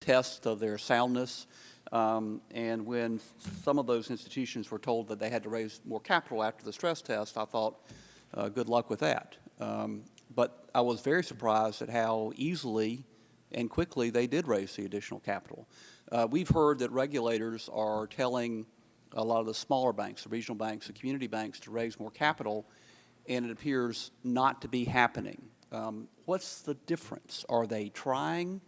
test of their soundness. And when some of those institutions were told that they had to raise more capital after the stress test, I thought, good luck with that. But I was very surprised at how easily and quickly they did raise the additional capital. We've heard that regulators are telling a lot of the smaller banks, the regional banks, the community banks, to raise more capital, and it appears not to be happening. What's the difference? Are they trying?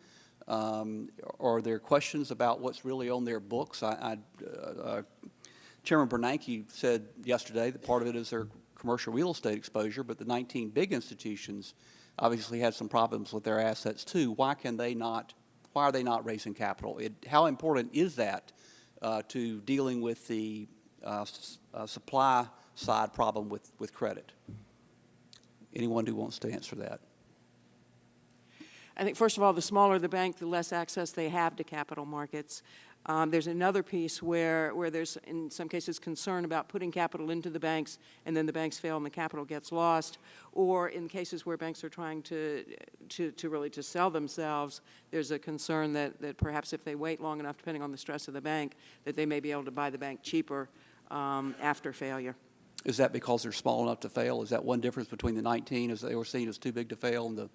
Are there questions about what's really on their books? Chairman Bernanke said yesterday that part of it is their commercial real estate exposure, but the 19 big institutions obviously had some problems with their assets too. Why are they not raising capital? How important is that to dealing with the supply side problem with credit? Anyone who wants to answer that? I think, first of all, the smaller the bank, the less access they have to capital markets. There's another piece where there's, in some cases, concern about putting capital into the banks and then the banks fail and the capital gets lost. Or in cases where banks are trying to really sell themselves, there's a concern that perhaps if they wait long enough, depending on the stress of the bank, that they may be able to buy the bank cheaper after failure. Is that because they're small enough to fail? Is that one difference between the 19 as they were seen as too big to fail and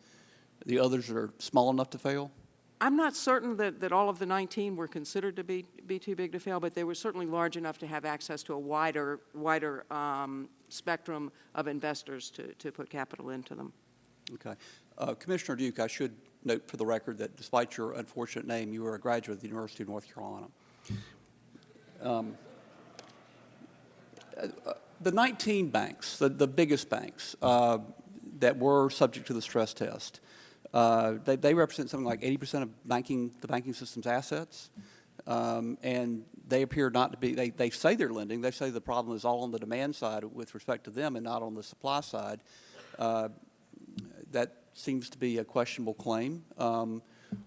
the others that are small enough to fail? I'm not certain that all of the 19 were considered to be too big to fail, but they were certainly large enough to have access to a wider spectrum of investors to put capital into them. Okay. Commissioner Duke, I should note for the record that despite your unfortunate name, you were a graduate of the University of North Carolina. The 19 banks, the biggest banks that were subject to the stress test, they represent something like 80% of the banking system's assets, and they appear not to be, they say they're lending, they say the problem is all on the demand side with respect to them and not on the supply side. That seems to be a questionable claim.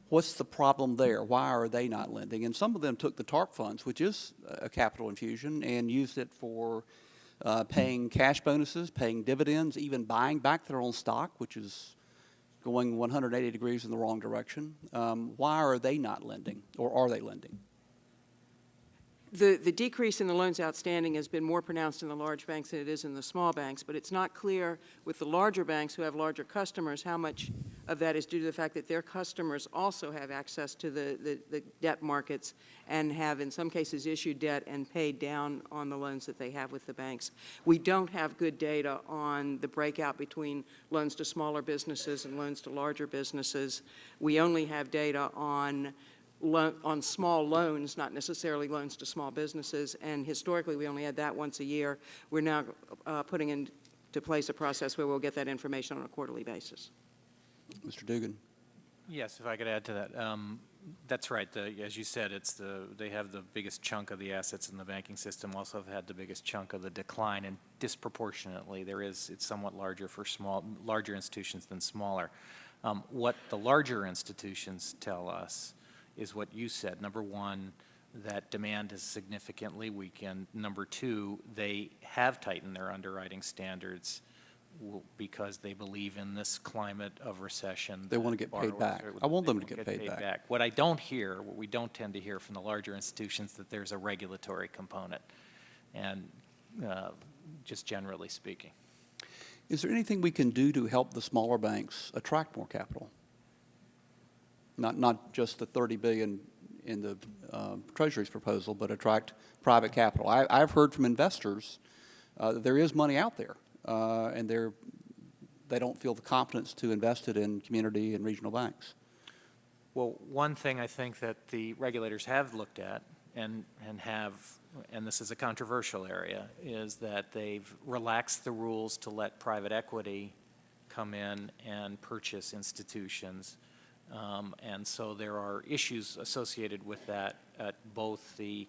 What's the problem there? Why are they not lending? And some of them took the TARP funds, which is a capital infusion, and used it for paying cash bonuses, paying dividends, even buying back their own stock, which is going 180 degrees in the wrong direction. Why are they not lending, or are they lending? The decrease in the loans outstanding has been more pronounced in the large banks than it is in the small banks, but it's not clear with the larger banks who have larger customers how much of that is due to the fact that their customers also have access to the debt markets and have in some cases issued debt and paid down on the loans that they have with the banks. We don't have good data on the breakout between loans to smaller businesses and loans to larger businesses. We only have data on small loans, not necessarily loans to small businesses, and historically we only had that once a year. We're now putting into place a process where we'll get that information on a quarterly basis. Mr. Dugan. Yes, if I could add to that. That's right. As you said, they have the biggest chunk of the assets in the banking system, also have had the biggest chunk of the decline, and disproportionately it's somewhat larger for larger institutions than smaller. What the larger institutions tell us is what you said. Number one, that demand is significantly weakened. Number two, they have tightened their underwriting standards because they believe in this climate of recession. They want to get paid back. I want them to get paid back. What we don't tend to hear from the larger institutions, that there's a regulatory component, and just generally speaking. Is there anything we can do to help the smaller banks attract more capital? Not just the $30 billion in the Treasury's proposal, but attract private capital. I've heard from investors that there is money out there, and they don't feel the confidence to invest it in community and regional banks. Well, one thing I think that the regulators have looked at and this is a controversial area, is that they've relaxed the rules to let private equity come in and purchase institutions. And so there are issues associated with that at both the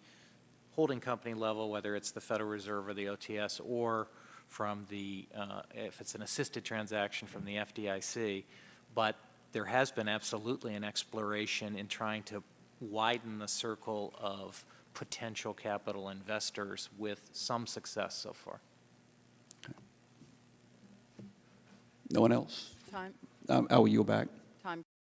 holding company level, whether it's the Federal Reserve or the OTS, or from if it's an assisted transaction from the FDIC. But there has been absolutely an exploration in trying to widen the circle of potential capital investors with some success so far. Okay. No one else? Time. I will yield back.